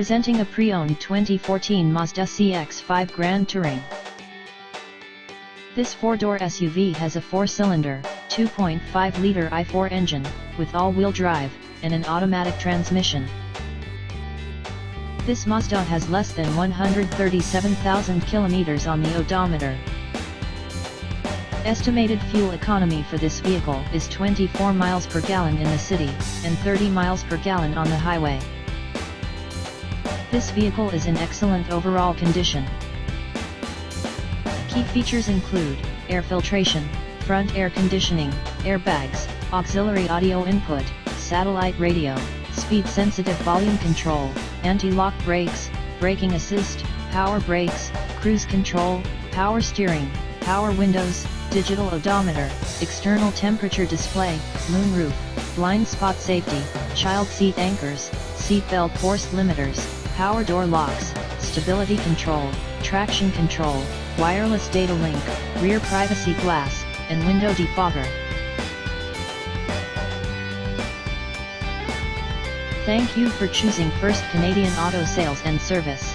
Presenting a pre-owned 2014 Mazda CX-5 Grand Touring. This four-door SUV has a four-cylinder, 2.5-liter i4 engine, with all-wheel drive, and an automatic transmission. This Mazda has less than 137,000 kilometers on the odometer. Estimated fuel economy for this vehicle is 24 miles per gallon in the city, and 30 miles per gallon on the highway. This vehicle is in excellent overall condition. Key features include air filtration, front air conditioning, airbags, auxiliary audio input, satellite radio, speed-sensitive volume control, anti-lock brakes, braking assist, power brakes, cruise control, power steering, power windows, digital odometer, external temperature display, moonroof, blind spot safety, child seat anchors, seat belt force limiters, power door locks, stability control, traction control, wireless data link, rear privacy glass, and window defogger. Thank you for choosing First Canadian Auto Sales and Service.